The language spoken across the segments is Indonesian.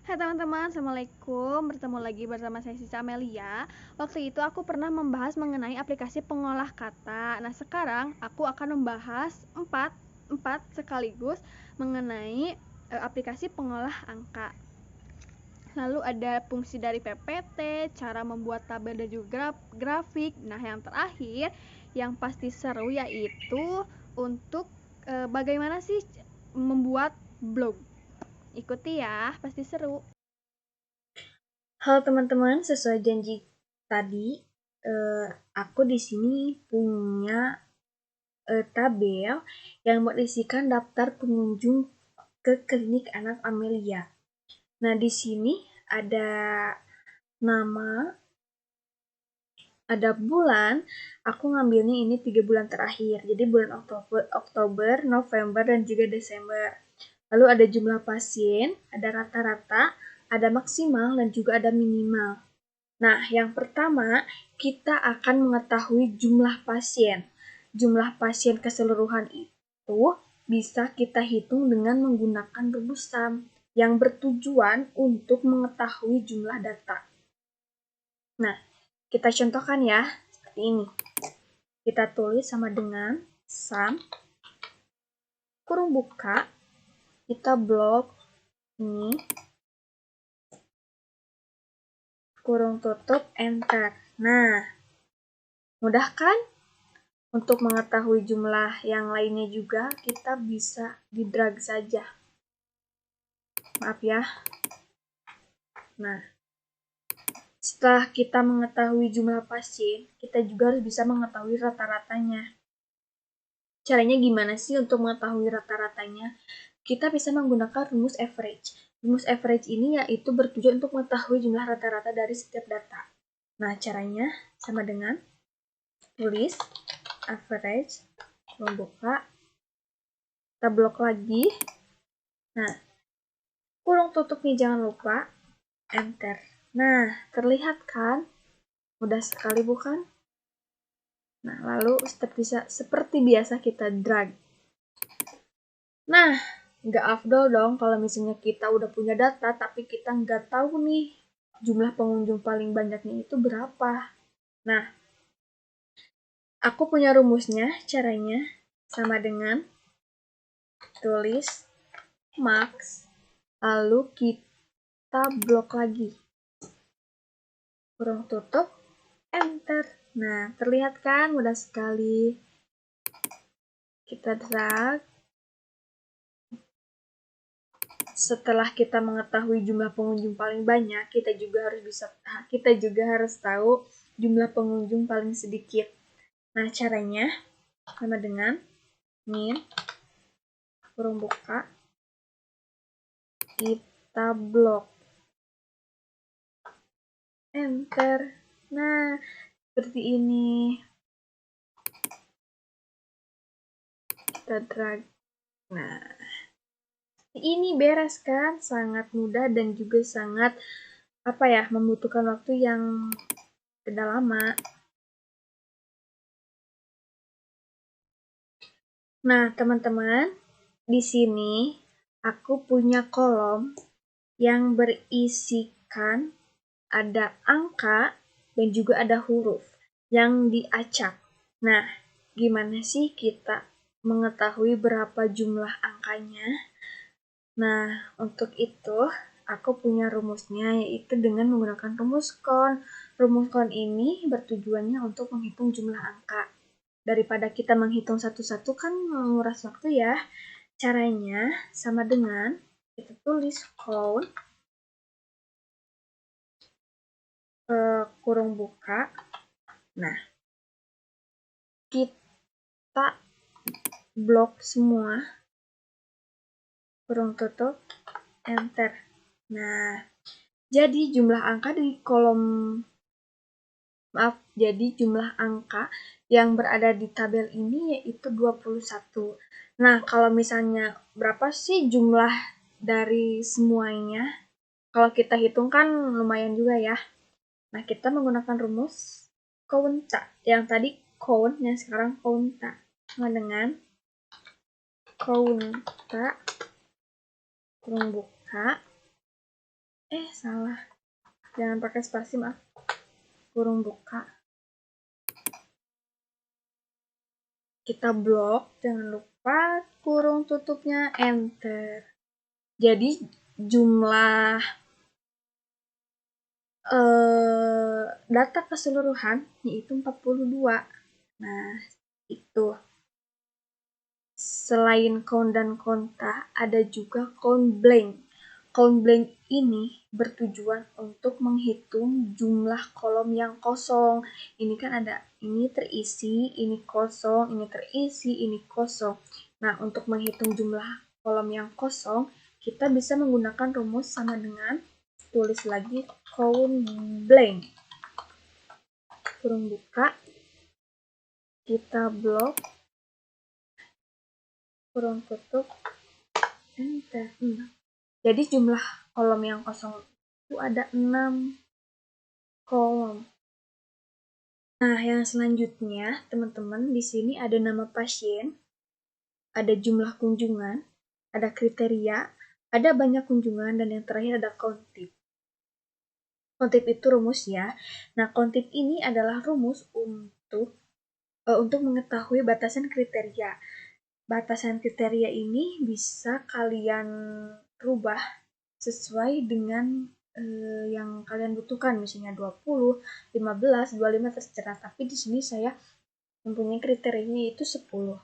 Hai teman-teman, Assalamualaikum. Bertemu lagi bersama saya Sisa Amelia. Waktu itu aku pernah membahas mengenai aplikasi pengolah kata. Nah, sekarang aku akan membahas empat sekaligus mengenai aplikasi pengolah angka. Lalu ada fungsi dari PPT, cara membuat tabel dan juga grafik. Nah, yang terakhir yang pasti seru yaitu untuk bagaimana sih membuat blog. Ikuti ya, pasti seru. Halo teman-teman, sesuai janji tadi, aku di sini punya tabel yang berisikan daftar pengunjung ke klinik anak Amelia. Nah, di sini ada nama, ada bulan. Aku ngambilnya ini 3 bulan terakhir. Jadi bulan Oktober, November, dan juga Desember. Lalu ada jumlah pasien, ada rata-rata, ada maksimal, dan juga ada minimal. Nah, yang pertama, kita akan mengetahui jumlah pasien. Jumlah pasien keseluruhan itu bisa kita hitung dengan menggunakan rumus SUM yang bertujuan untuk mengetahui jumlah data. Nah, kita contohkan ya, seperti ini. Kita tulis sama dengan SUM, kurung buka, kita blok ini, kurung tutup, enter. Nah, mudah kan? Untuk mengetahui jumlah yang lainnya juga, kita bisa di-drag saja. Maaf ya. Nah, setelah kita mengetahui jumlah pasien, kita juga harus bisa mengetahui rata-ratanya. Caranya gimana sih untuk mengetahui rata-ratanya? Kita bisa menggunakan rumus average. Rumus average ini yaitu bertujuan untuk mengetahui jumlah rata-rata dari setiap data. Nah, caranya sama dengan tulis average, membuka, kita blok lagi. Nah, kurung tutup nih jangan lupa, enter. Nah, terlihat kan? Mudah sekali bukan? Nah, lalu seperti biasa kita drag. Nah, nggak afdol dong kalau misalnya kita udah punya data, tapi kita nggak tahu nih jumlah pengunjung paling banyaknya itu berapa. Nah, aku punya rumusnya, caranya sama dengan tulis max, lalu kita blok lagi. Kurung tutup, enter. Nah, terlihat kan? Mudah sekali. Kita drag. Setelah kita mengetahui jumlah pengunjung paling banyak, kita juga harus tahu jumlah pengunjung paling sedikit. Nah, caranya sama dengan min, kurung buka, kita blok, enter. Nah, seperti ini. Kita drag. Nah, ini beres kan? Sangat mudah dan juga sangat membutuhkan waktu yang tidak lama. Nah, teman-teman, di sini aku punya kolom yang berisikan ada angka dan juga ada huruf yang diacak. Nah, gimana sih kita mengetahui berapa jumlah angkanya? Nah, untuk itu aku punya rumusnya, yaitu dengan menggunakan rumus kon. Rumus kon ini bertujuannya untuk menghitung jumlah angka. Daripada kita menghitung satu-satu kan menguras waktu ya. Caranya sama dengan kita tulis count, kurung buka. Nah, kita blok semua, kurung tutup, enter. Nah, jadi jumlah angka di kolom jadi jumlah angka yang berada di tabel ini yaitu 21. Nah, kalau misalnya berapa sih jumlah dari semuanya? Kalau kita hitung kan lumayan juga ya. Nah, kita menggunakan rumus counta. Yang tadi count, yang sekarang counta. Sama dengan counta, kurung buka, salah. Jangan pakai spasi, maaf. Kurung buka. Kita blok, jangan lupa kurung tutupnya, enter. Jadi jumlah data keseluruhan yaitu 42. Nah, itu. Selain count dan konta, ada juga count blank. Count blank ini bertujuan untuk menghitung jumlah kolom yang kosong. Ini kan ada, ini terisi, ini kosong, ini terisi, ini kosong. Nah, untuk menghitung jumlah kolom yang kosong, kita bisa menggunakan rumus sama dengan, tulis lagi, count blank. Kurung buka, kita blok, kurung tutup, enter. Jadi jumlah kolom yang kosong itu ada 6 kolom. Nah, yang selanjutnya, teman-teman, di sini ada nama pasien, ada jumlah kunjungan, ada kriteria, ada banyak kunjungan, dan yang terakhir ada countip. Countip itu rumus ya. Nah, countip ini adalah rumus untuk mengetahui batasan kriteria. Batasan kriteria ini bisa kalian rubah sesuai dengan yang kalian butuhkan, misalnya 20, 15, 25 terserah. Tapi di sini saya mempunyai kriterianya itu 10.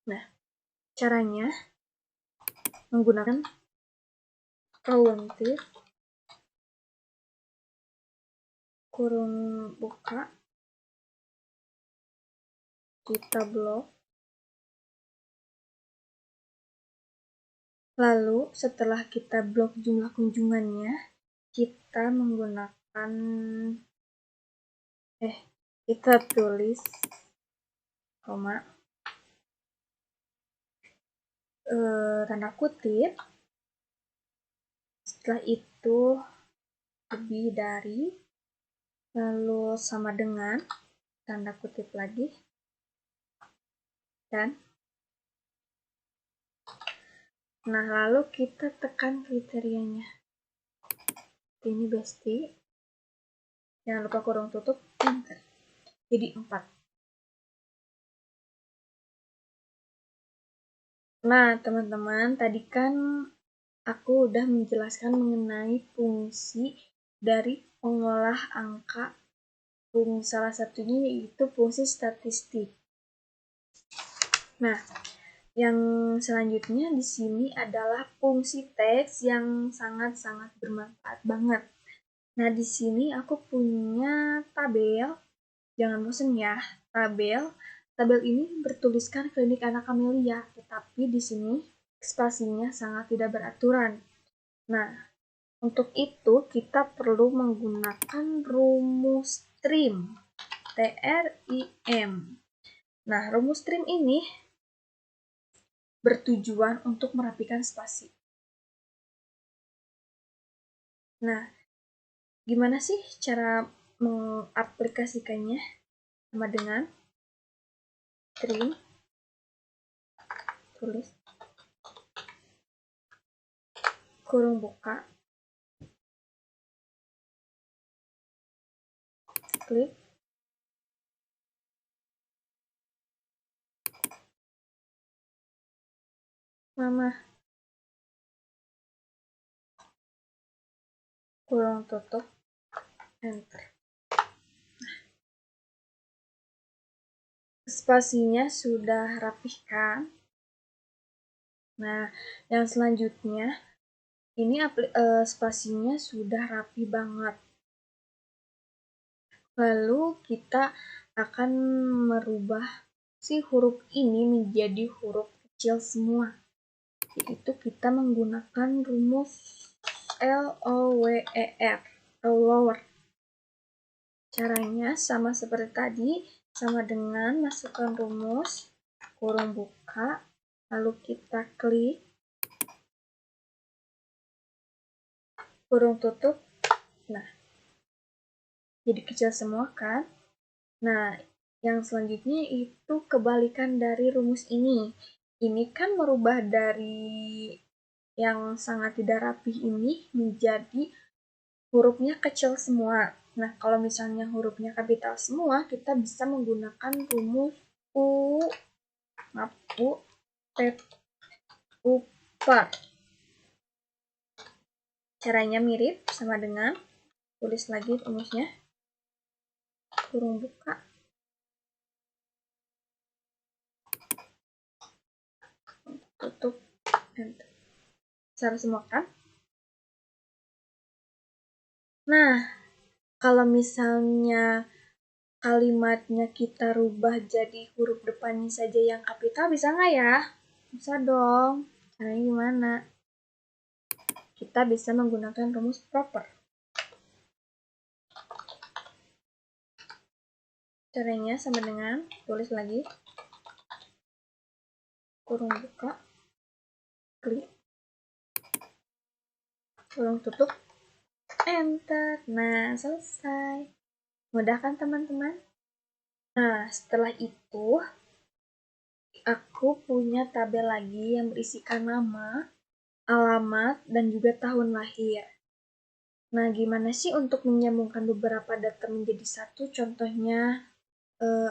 Nah, caranya menggunakan countip, kurung buka, kita blok. Lalu setelah kita blok jumlah kunjungannya, kita menggunakan kita tulis koma, tanda kutip, setelah itu lebih dari, lalu sama dengan, tanda kutip lagi, dan nah lalu kita tekan kriterianya. Ini besti, jangan lupa kurung tutup, enter. Jadi 4. Nah, teman-teman, tadi kan aku udah menjelaskan mengenai fungsi dari pengolah angka. Salah satunya yaitu fungsi statistik. Nah, yang selanjutnya di sini adalah fungsi teks yang sangat-sangat bermanfaat banget. Nah, di sini aku punya tabel. Jangan bosan ya, tabel. Tabel ini bertuliskan klinik anak Amelia, tetapi di sini spasinya sangat tidak beraturan. Nah, untuk itu kita perlu menggunakan rumus trim. TRIM. Nah, rumus trim ini bertujuan untuk merapikan spasi. Nah, gimana sih cara mengaplikasikannya? Sama dengan trim, tulis, kurung buka, klik, mama, kurung tutup, enter. Spasinya sudah rapih kan? Nah, yang selanjutnya ini spasinya sudah rapi banget. Lalu kita akan merubah si huruf ini menjadi huruf kecil semua. Yaitu kita menggunakan rumus LOWER, lower. Caranya sama seperti tadi, sama dengan masukkan rumus, kurung buka, lalu kita klik, kurung tutup. Nah, jadi kecil semua kan? Nah, yang selanjutnya itu kebalikan dari rumus ini. Ini kan merubah dari yang sangat tidak rapih ini menjadi hurufnya kecil semua. Nah, kalau misalnya hurufnya kapital semua, kita bisa menggunakan rumus U, U, P, U, P. Caranya mirip sama dengan, tulis lagi rumusnya, kurung buka, tutup, enter. Salah semua kan? Nah, kalau misalnya kalimatnya kita rubah jadi huruf depannya saja yang kapital, bisa nggak ya? Bisa dong. Caranya gimana? Kita bisa menggunakan rumus proper. Caranya sama dengan, tulis lagi, kurung buka, klik, kurung tutup, enter. Nah, selesai. Mudah kan teman-teman? Nah, setelah itu, aku punya tabel lagi yang berisikan nama, alamat, dan juga tahun lahir. Nah, gimana sih untuk menyambungkan beberapa data menjadi satu? Contohnya,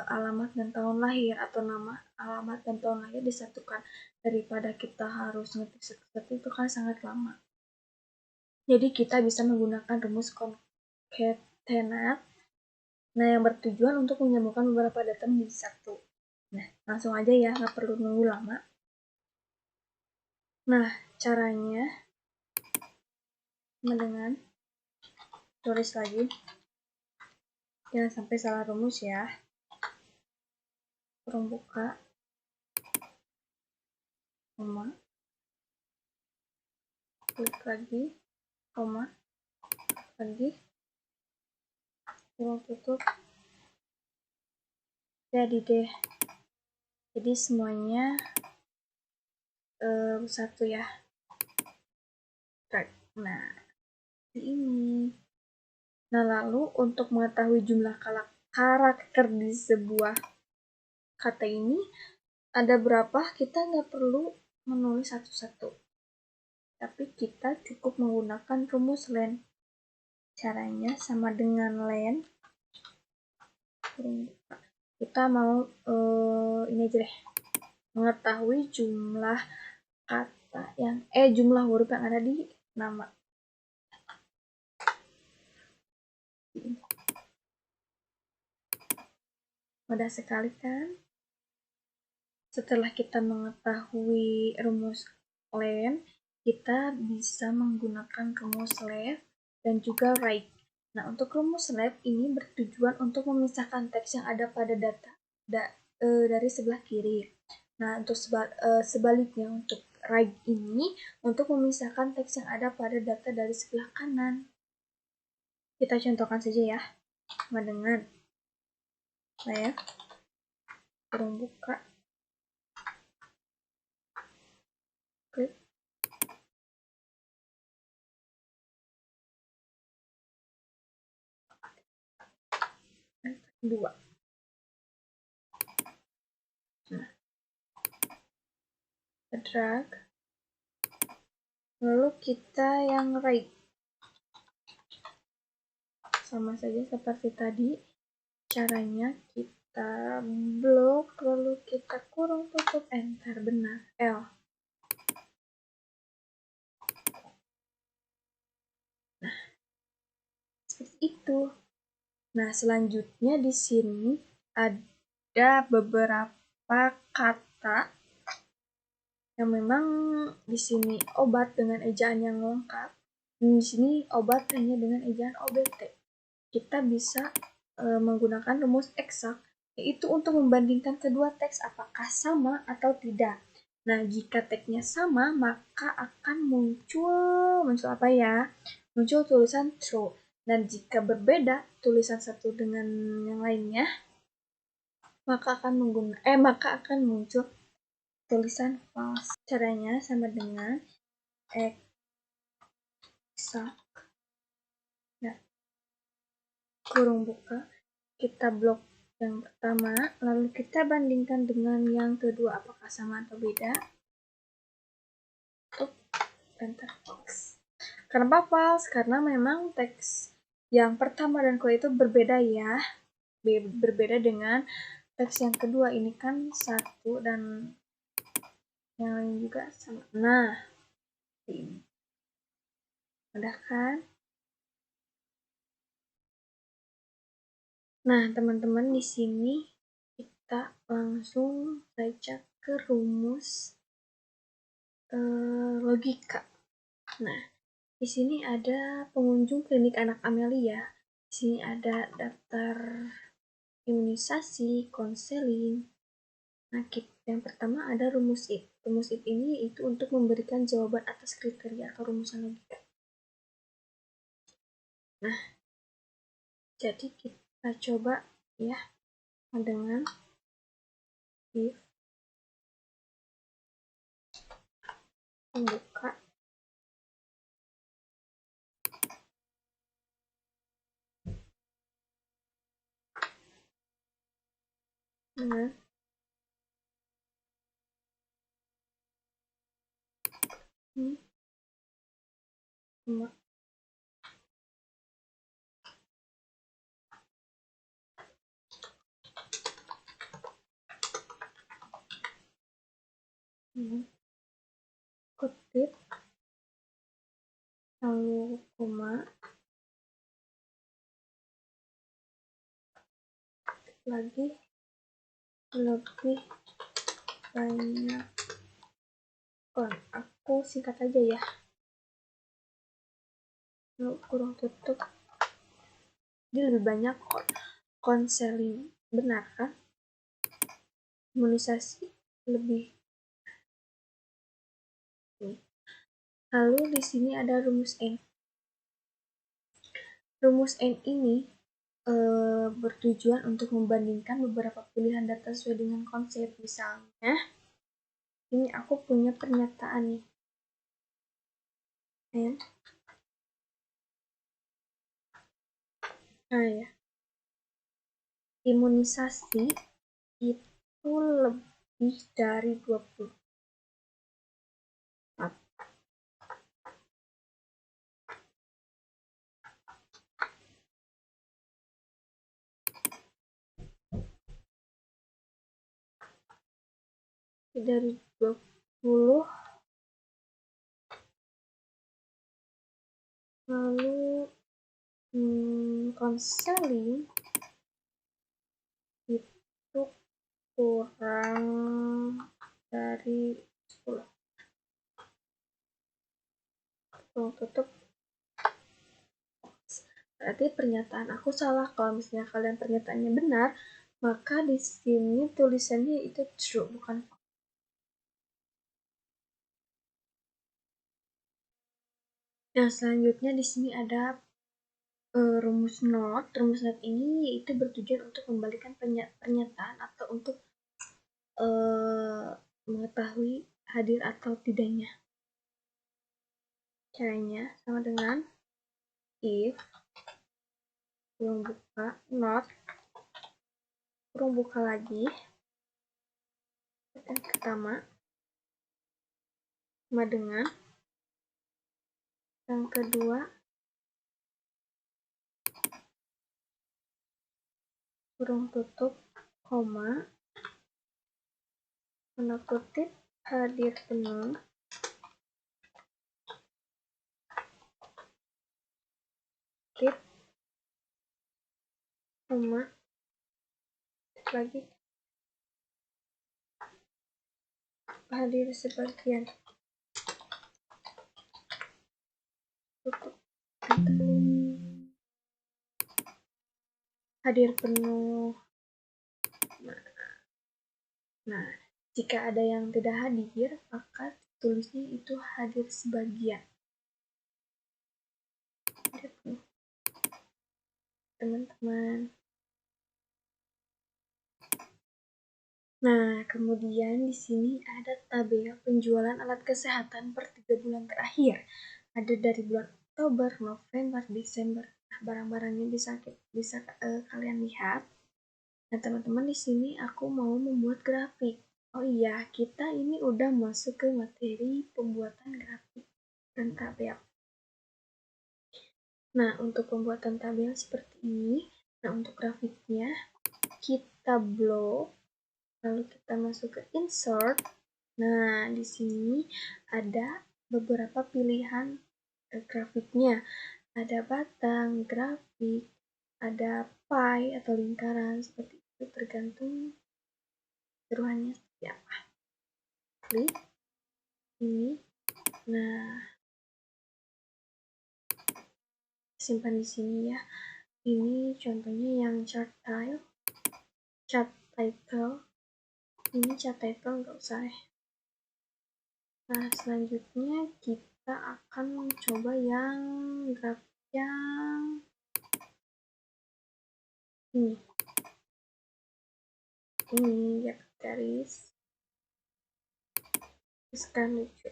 alamat dan tahun lahir, atau nama, alamat, dan tahun lahir disatukan. Daripada kita harus ngetik satu-satu, itu kan sangat lama. Jadi kita bisa menggunakan rumus concatenate, nah yang bertujuan untuk menyambungkan beberapa data menjadi satu. Nah, langsung aja ya, nggak perlu nunggu lama. Nah, caranya dengan tulis lagi, jangan sampai salah rumus ya. Kurung buka, koma, klik lagi, koma, lagi, kurung tutup. Jadi deh. Jadi semuanya satu ya. Nah, ini. Nah, lalu untuk mengetahui jumlah karakter di sebuah kata ini ada berapa, kita nggak perlu menulis satu-satu. Tapi kita cukup menggunakan rumus len. Caranya sama dengan len. Kita mau ini aja deh. Mengetahui jumlah kata yang jumlah huruf yang ada di nama. Mudah sekali kan? Setelah kita mengetahui rumus len, kita bisa menggunakan rumus left dan juga right. Nah, untuk rumus left ini bertujuan untuk memisahkan teks yang ada pada data dari sebelah kiri. Nah, untuk sebaliknya untuk right ini untuk memisahkan teks yang ada pada data dari sebelah kanan. Kita contohkan saja ya. Sama dengan left, kurung buka, klik, dua. Nah, drag, lalu kita yang right, sama saja seperti tadi. Caranya kita blok, lalu kita kurung tutup, enter. Benar, L. Nah, seperti itu. Nah, selanjutnya di sini ada beberapa kata yang memang di sini obat dengan ejaan yang lengkap. Di sini obat hanya dengan ejaan OBT. Kita bisa menggunakan rumus eksak, yaitu untuk membandingkan kedua teks apakah sama atau tidak. Nah, jika teksnya sama, maka akan muncul apa ya? Muncul tulisan true. Dan jika berbeda tulisan satu dengan yang lainnya, maka akan muncul tulisan false. Caranya sama dengan eksak. Nah, kurung buka, kita blok yang pertama, lalu kita bandingkan dengan yang kedua apakah sama atau beda. printer box. Kenapa false? Karena memang teks yang pertama dan kedua itu berbeda ya. Berbeda dengan teks yang kedua. Ini kan satu dan yang lain juga sama. Nah, ini. Udah kan? Nah, teman-teman, di sini kita langsung baca ke rumus logika. Nah, di sini ada pengunjung klinik anak Amelia. Di sini ada daftar imunisasi, konseling. Nah, yang pertama ada rumus if. Rumus if ini itu untuk memberikan jawaban atas kriteria atau rumusan logika. Nah, jadi kita coba ya dengan if membuka dengan ini kutip lalu koma lagi lebih banyak aku singkat aja ya, lalu kurung tutup. Jadi lebih banyak konseling, benar kan? Imunisasi lebih. Lalu di sini ada rumus N. Rumus N ini bertujuan untuk membandingkan beberapa pilihan data sesuai dengan konsep. Misalnya, ini aku punya pernyataan nih. Nah ya, imunisasi itu lebih dari 20. Dari 20, lalu konseling itu kurang dari 10. Tutup. Berarti pernyataan aku salah. Kalau misalnya kalian pernyataannya benar, maka di sini tulisannya itu true, bukan false. Nah, selanjutnya di sini ada rumus not. Rumus not ini itu bertujuan untuk membalikan pernyataan atau untuk mengetahui hadir atau tidaknya. Caranya sama dengan if kurung buka not kurung buka lagi yang pertama sama dengan yang kedua kurung tutup koma tanda kutip hadir penuh tip koma lagi hadir sebagian tutup hadir penuh. Nah, jika ada yang tidak hadir, maka tulisnya itu hadir sebagian. Hadir penuh. Teman-teman. Nah, kemudian di sini ada tabel penjualan alat kesehatan per 3 bulan terakhir. Ada dari bulan Oktober, November, Desember. Nah, barang-barangnya bisa kalian lihat. Nah, teman-teman, di sini aku mau membuat grafik. Oh iya, kita ini udah masuk ke materi pembuatan grafik. dan tabel. Nah, untuk pembuatan tabel seperti ini, nah untuk grafiknya kita blok, lalu kita masuk ke insert. Nah, di sini ada beberapa pilihan grafiknya. Ada batang, grafik, ada pie atau lingkaran, seperti itu tergantung seruannya seperti apa. Klik ini. Nah, simpan di sini ya. Ini contohnya yang chart title. Ini chart title nggak usah ya. Nah, selanjutnya kita akan mencoba yang grafik yang ini. Ini ya garis. Sekarang lucu.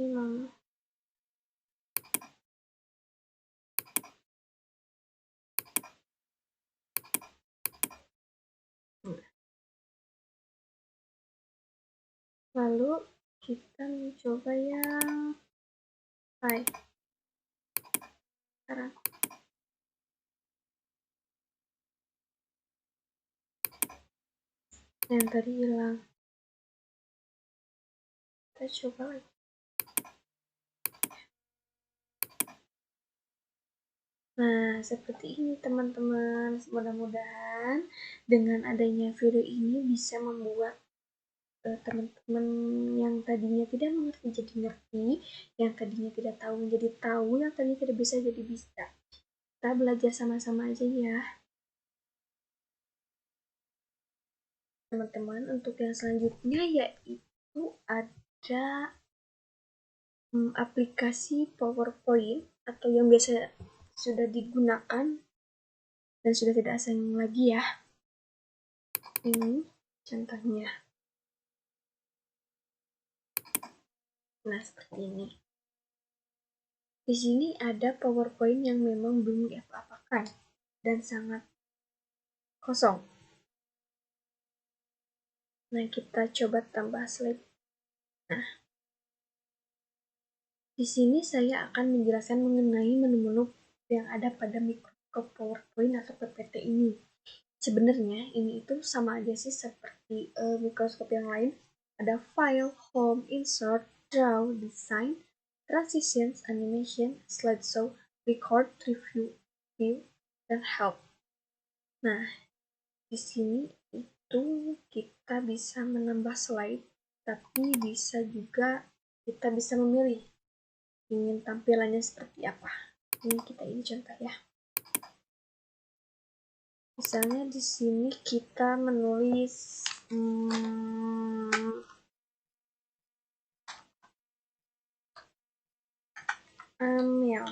Ini lalu kita mencoba yang pie. Sekarang yang tadi hilang. Kita coba lagi. Nah, seperti ini teman-teman. Mudah-mudahan dengan adanya video ini bisa membuat teman-teman yang tadinya tidak mengerti jadi ngerti, yang tadinya tidak tahu menjadi tahu, yang tadinya tidak bisa jadi bisa. Kita belajar sama-sama aja ya. Teman-teman, untuk yang selanjutnya yaitu ada aplikasi PowerPoint atau yang biasa sudah digunakan dan sudah tidak asing lagi ya. Ini contohnya. Nah, seperti ini. Di sini ada PowerPoint yang memang belum diapa-apakan dan sangat kosong. Nah, kita coba tambah slide. Nah, di sini saya akan menjelaskan mengenai menu-menu yang ada pada Microsoft PowerPoint atau PPT ini. Sebenarnya ini itu sama aja sih seperti Microsoft yang lain. Ada File, Home, Insert, Draw, Design, Transitions, Animation, Slideshow, Record, Review, View, dan Help. Nah, di sini itu kita bisa menambah slide, tapi bisa juga kita bisa memilih ingin tampilannya seperti apa. Ini contoh ya. Misalnya di sini kita menulis Amel.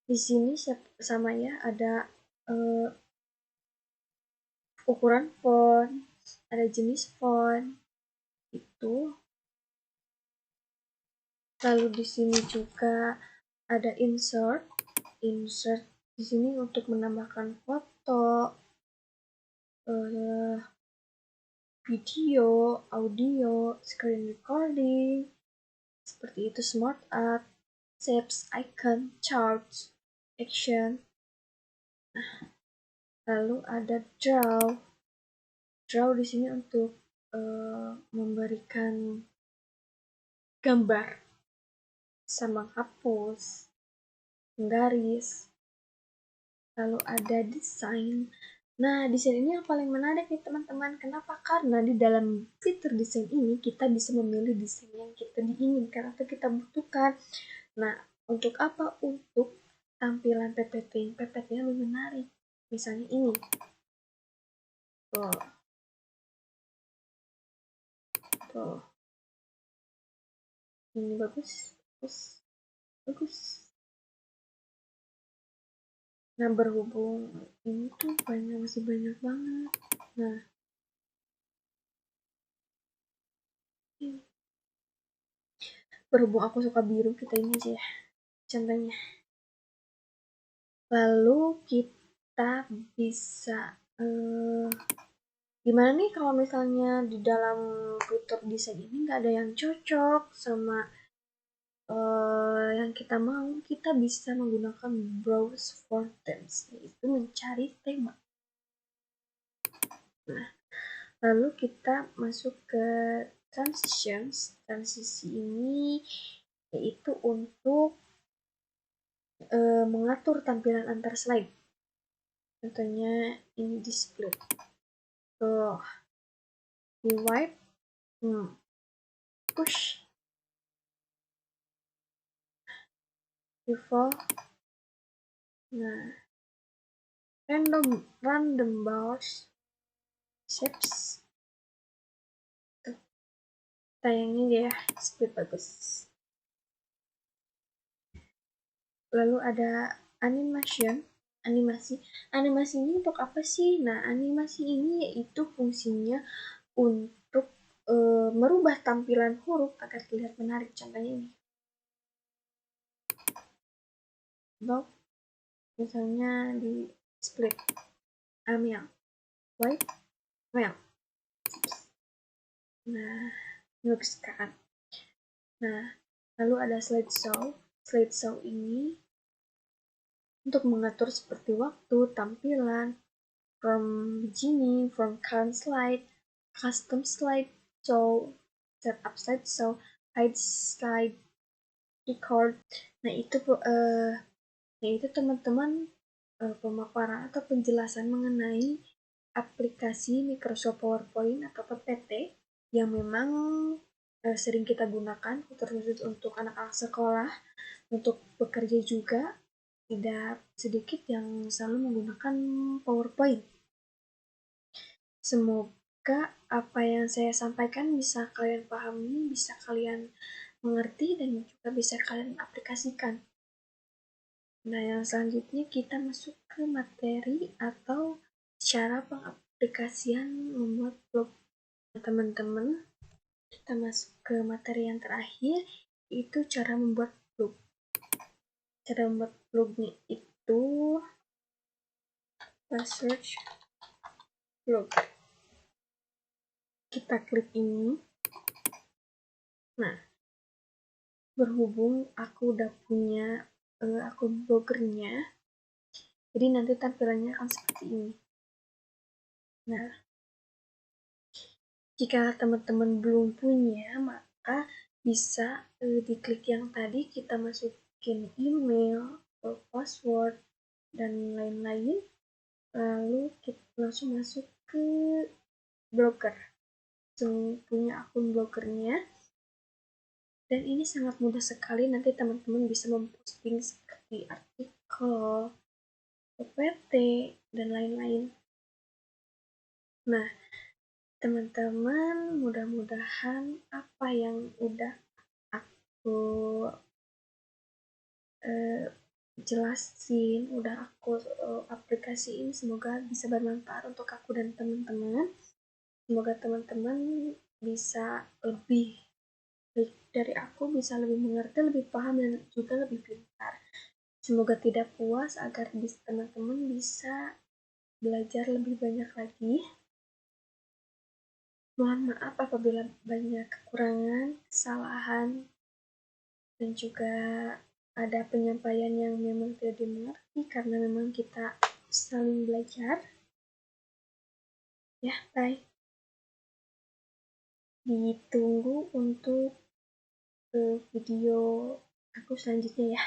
Di sini sama ya, ada ukuran font, ada jenis font itu. Lalu di sini juga ada insert di sini untuk menambahkan foto, video, audio, screen recording, seperti itu, smart art, shapes, icon, charts, action. Lalu ada draw di sini untuk memberikan gambar, sama hapus, garis. Lalu ada desain. Nah, desain ini yang paling menarik nih teman-teman. Kenapa? Karena di dalam fitur desain ini kita bisa memilih desain yang kita diinginkan atau kita butuhkan. Nah, untuk apa? Untuk tampilan PPT-nya lebih menarik. Misalnya ini. Tuh. Ini bagus. Nah, berhubung ini tuh masih banyak banget. Nah, berhubung aku suka biru, kita ini aja ya contohnya. Lalu kita bisa Gimana nih kalau misalnya di dalam fitur desain ini nggak ada yang cocok sama yang kita mau, kita bisa menggunakan browse for themes, yaitu mencari tema. Nah, lalu kita masuk ke transitions. Transisi ini yaitu untuk mengatur tampilan antar slide. Contohnya ini di split. Tuh, di wipe, push, default. Nah, random bars, shapes. Tuh, tayangnya dia split bagus. Lalu ada animasi. Animasi ini untuk apa sih? Nah, animasi ini yaitu fungsinya untuk merubah tampilan huruf agar terlihat menarik. Contohnya ini. Block, misalnya di split. Amel. White. Amel. Nah, ini bagus kan? Nah, lalu ada slideshow. Slideshow ini untuk mengatur seperti waktu, tampilan, from beginning, from current slide, custom slide, show, setup slide, show, hide slide, record. Nah itu teman-teman pemaparan atau penjelasan mengenai aplikasi Microsoft PowerPoint atau PPT yang memang sering kita gunakan, terkhusus untuk anak-anak sekolah, untuk bekerja juga. Tidak sedikit yang selalu menggunakan PowerPoint. Semoga apa yang saya sampaikan bisa kalian pahami, bisa kalian mengerti, dan juga bisa kalian aplikasikan. Nah, yang selanjutnya kita masuk ke materi atau cara pengaplikasian membuat blog. Teman-teman, kita masuk ke materi yang terakhir, itu cara membuat blog. Cara membuat blognya itu search blog. Kita klik ini. Nah, berhubung aku udah punya akun blogernya, jadi nanti tampilannya akan seperti ini. Nah, jika teman-teman belum punya, maka bisa diklik yang tadi, kita masukin email, password, dan lain-lain, lalu kita langsung masuk ke blogger. Langsung punya akun blogernya. Dan ini sangat mudah sekali, nanti teman-teman bisa memposting seperti artikel, PPT, dan lain-lain. Nah, teman-teman, mudah-mudahan apa yang udah aku jelasin, udah aku aplikasiin, semoga bisa bermanfaat untuk aku dan teman-teman. Semoga teman-teman bisa lebih baik dari aku, bisa lebih mengerti, lebih paham, dan juga lebih pintar. Semoga tidak puas, agar teman-teman bisa belajar lebih banyak lagi. Mohon maaf apabila banyak kekurangan, kesalahan, dan juga ada penyampaian yang memang tidak dimengerti karena memang kita saling belajar. Ya, bye. Ditunggu untuk video aku selanjutnya ya.